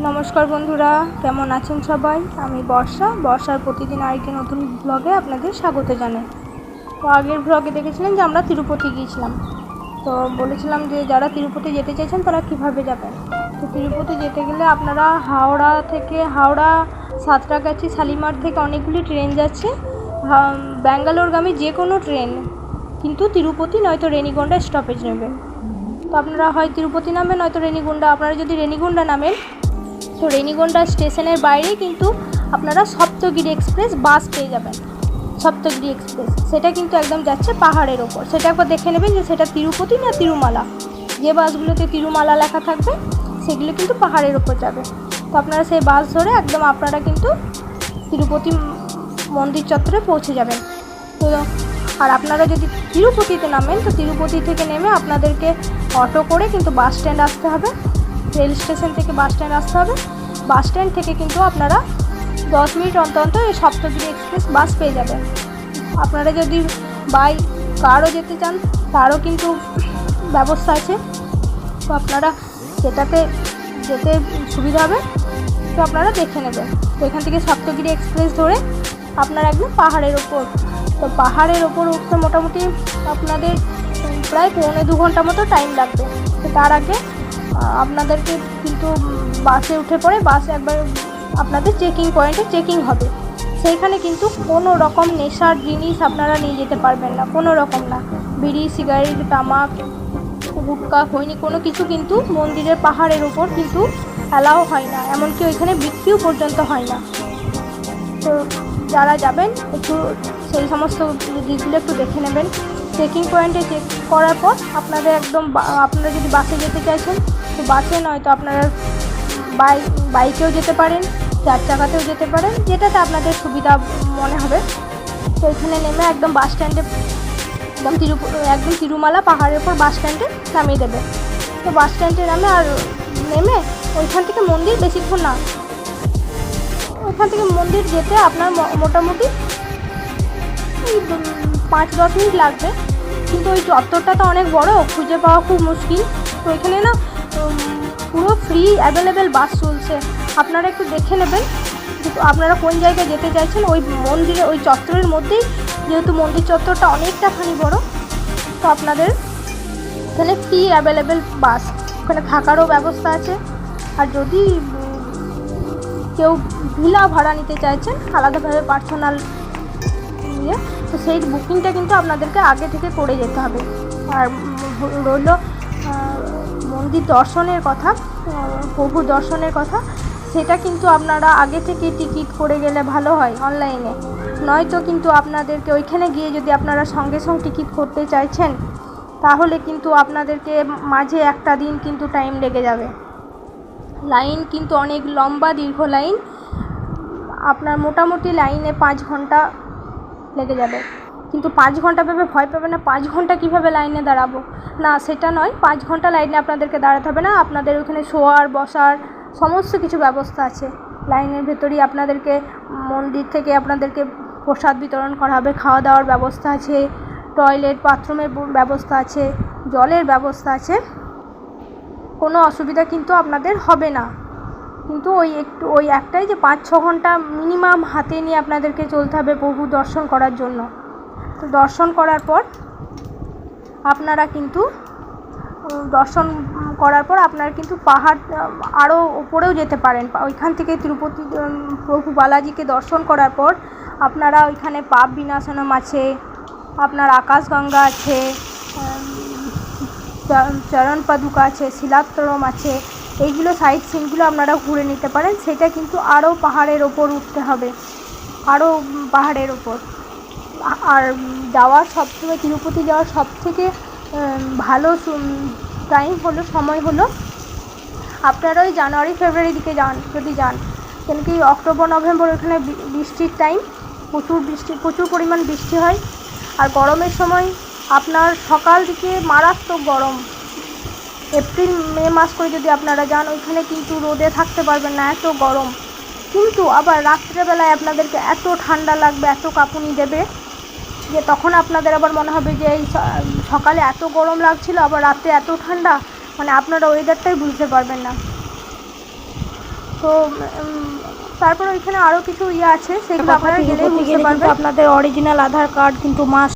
নমস্কার বন্ধুরা, কেমন আছেন সবাই? আমি বর্ষার প্রতিদিন আরেকটি নতুন ব্লগে আপনাদের স্বাগত জানাই। তো আগের ব্লগে দেখেছিলেন যে আমরা তিরুপতি গিয়েছিলাম। তো বলেছিলাম যে যারা তিরুপতি যেতে চাইছেন তারা কিভাবে যাবেন। তো তিরুপতি যেতে গেলে আপনারা হাওড়া সাঁতরাগাছি শালিমার থেকে অনেকগুলি ট্রেন যাচ্ছে, ব্যাঙ্গালোরগামী যে কোনো ট্রেন, কিন্তু তিরুপতি নয়তো রেনিগন্ডা স্টপেজ নেবেন। তো আপনারা হয় তিরুপতি নামবেন নয়তো রেনিগুন্ডা। আপনারা যদি রেনিগুন্ডা নামেন তো রেনিগন্ডা স্টেশনের বাইরে কিন্তু আপনারা সপ্তগিরি এক্সপ্রেস বাস পেয়ে যাবেন। সপ্তগিরি এক্সপ্রেস সেটা কিন্তু একদম যাচ্ছে পাহাড়ের ওপর। সেটা একবার দেখে নেবেন যে সেটা তিরুপতি না তিরুমালা। যে বাসগুলোতে তিরুমালা লেখা থাকবে সেগুলো কিন্তু পাহাড়ের ওপর যাবে। তো আপনারা সেই বাস ধরে একদম আপনারা কিন্তু তিরুপতি মন্দির চত্বরে পৌঁছে যাবেন। তো আর আপনারা যদি তিরুপতিতে নামেন তো তিরুপতি থেকে নেমে আপনাদেরকে অটো করে কিন্তু বাস স্ট্যান্ড আসতে হবে। রেল স্টেশন থেকে বাস স্ট্যান্ড আসতে হবে। বাস স্ট্যান্ড থেকে কিন্তু আপনারা 10 মিনিট অন্তর অন্তর এই সপ্তগিরি এক্সপ্রেস বাস পেয়ে যাবেন। আপনারা যদি বাই কারও যেতে চান তারও কিন্তু ব্যবস্থা আছে। তো আপনারা যেটাতে যেতে সুবিধা হবে তো আপনারা দেখে নেবেন। তো এখান থেকে সপ্তগিরি এক্সপ্রেস ধরে আপনারা একদম পাহাড়ের ওপর। তো পাহাড়ের ওপর উঠতে মোটামুটি আপনাদের প্রায় 1.25 ঘন্টা মতো টাইম লাগবে। তো তার আগে আপনাদেরকে কিন্তু বাসে উঠে পড়ে বাসে একবার আপনাদের চেকিং পয়েন্টে চেকিং হবে। সেইখানে কিন্তু কোনো রকম নেশার জিনিস আপনারা নিয়ে যেতে পারবেন না, কোনো রকম না। বিড়ি, সিগারেট, তামাক, গুটকা, খৈনি কোনো কিছু কিন্তু মন্দিরের পাহাড়ের ওপর কিন্তু অ্যালাও হয় না, এমনকি ওইখানে বিক্রিও পর্যন্ত হয় না। তো যারা যাবেন একটু সেই সমস্ত দিকগুলো একটু দেখে নেবেন। চেকিং পয়েন্টে চেক করার পর আপনাদের একদম আপনারা যদি বাসে যেতে চাইছেন তো বাসে নয় তো আপনারা বাইকেও যেতে পারেন, 4 চাকাতেও যেতে পারেন, যেটাতে আপনাদের সুবিধা মনে হবে। তো এখানে নেমে একদম বাস স্ট্যান্ডে একদম তিরুমালা পাহাড়ের ওপর বাস স্ট্যান্ডে নামিয়ে দেবে। তো বাস স্ট্যান্ডে নেমে ওইখান থেকে মন্দির বেশিক্ষণ না, ওইখান থেকে মন্দির যেতে আপনার মোটামুটি 5-10 মিনিট লাগবে। কিন্তু ওই চত্বরটা তো অনেক বড়, খুঁজে পাওয়া খুব মুশকিল। তো এখানে না পুরো ফ্রি অ্যাভেলেবেল বাস চলছে। আপনারা একটু দেখে নেবেন আপনারা কোন জায়গায় যেতে চাইছেন। ওই মন্দিরে ওই চত্বরের মধ্যেই, যেহেতু মন্দির চত্বরটা অনেকটাখানি বড়, তো আপনাদের এখানে ফ্রি অ্যাভেলেবেল বাস, ওখানে থাকারও ব্যবস্থা আছে। আর যদি কেউ ভিলা ভাড়া নিতে চাইছেন আলাদাভাবে পার্সোনাল নিয়ে, তো সেই বুকিংটা কিন্তু আপনাদেরকে আগে থেকে করে যেতে হবে। আর রইল মন্দির দর্শনের কথা, প্রভু দর্শনের কথা, সেটা কিন্তু আপনারা আগে থেকে টিকিট করে গেলে ভালো হয় অনলাইনে। নয়তো কিন্তু আপনাদেরকে ওইখানে গিয়ে যদি আপনারা সঙ্গে সঙ্গে টিকিট করতে চাইছেন তাহলে কিন্তু আপনাদেরকে মাঝে একটা দিন কিন্তু টাইম লেগে যাবে। লাইন কিন্তু অনেক লম্বা দীর্ঘ লাইন, আপনার মোটামুটি লাইনে 5 ঘন্টা লেগে যাবে। কিন্তু 5 ঘন্টা ভেবে ভয় পাবে না, 5 ঘন্টা কীভাবে লাইনে দাঁড়াবো, না সেটা নয়। 5 ঘন্টা লাইনে আপনাদেরকে দাঁড়াতে হবে না, আপনাদের ওখানে শোয়ার বসার সমস্ত কিছু ব্যবস্থা আছে। লাইনের ভেতরেই আপনাদেরকে মন্দির থেকে আপনাদেরকে প্রসাদ বিতরণ করা হবে, খাওয়া দাওয়ার ব্যবস্থা আছে, টয়লেট বাথরুমের ব্যবস্থা আছে, জলের ব্যবস্থা আছে, কোনো অসুবিধা কিন্তু আপনাদের হবে না। কিন্তু ওই একটাই যে 5-6 ঘন্টা মিনিমাম হাতে নিয়ে আপনাদেরকে চলতে হবে প্রভু দর্শন করার জন্য। তো দর্শন করার পর আপনারা কিন্তু আপনারা কিন্তু পাহাড় আরও উপরেও যেতে পারেন। ওইখান থেকে তিরুপতি প্রভু বালাজিকে দর্শন করার পর আপনারা ওইখানে পাপ বিনাশনম আছে, আপনার আকাশগঙ্গা আছে, চরণ পাদুকা আছে, শিলাত্তরম আছে, এইগুলো সাইট সিনগুলো আপনারা ঘুরে নিতে পারেন। সেটা কিন্তু আরও পাহাড়ের ওপর উঠতে হবে, আরও পাহাড়ের ওপর। আর তিরুপতি যাওয়ার সবথেকে ভালো সময় হলো আপনারা ওই জানুয়ারি ফেব্রুয়ারি দিকে যদি যান, কেন কি অক্টোবর নভেম্বর ওখানে বৃষ্টির টাইম, প্রচুর পরিমাণ বৃষ্টি হয়। আর গরমের সময় আপনার সকাল দিকে মারাত্মক গরম। এপ্রিল মে মাস করে যদি আপনারা যান ওইখানে কিন্তু রোদে থাকতে পারবেন না, এত গরম। কিন্তু আবার রাত্রেবেলায় আপনাদেরকে এত ঠান্ডা লাগবে, এত কাঁপুনি দেবে যে তখন আপনাদের আবার মনে হবে যে এই সকালে এত গরম লাগছিল আবার রাতে এত ঠান্ডা, মানে আপনারা ওয়েদারটাই বুঝতে পারবেন না। তো তারপর ওইখানে আরও কিছু ইয়ে আছে, সেগুলো আপনারা গেলেই বুঝতে পারবেন। আপনাদের অরিজিনাল আধার কার্ড কিন্তু মাস্ট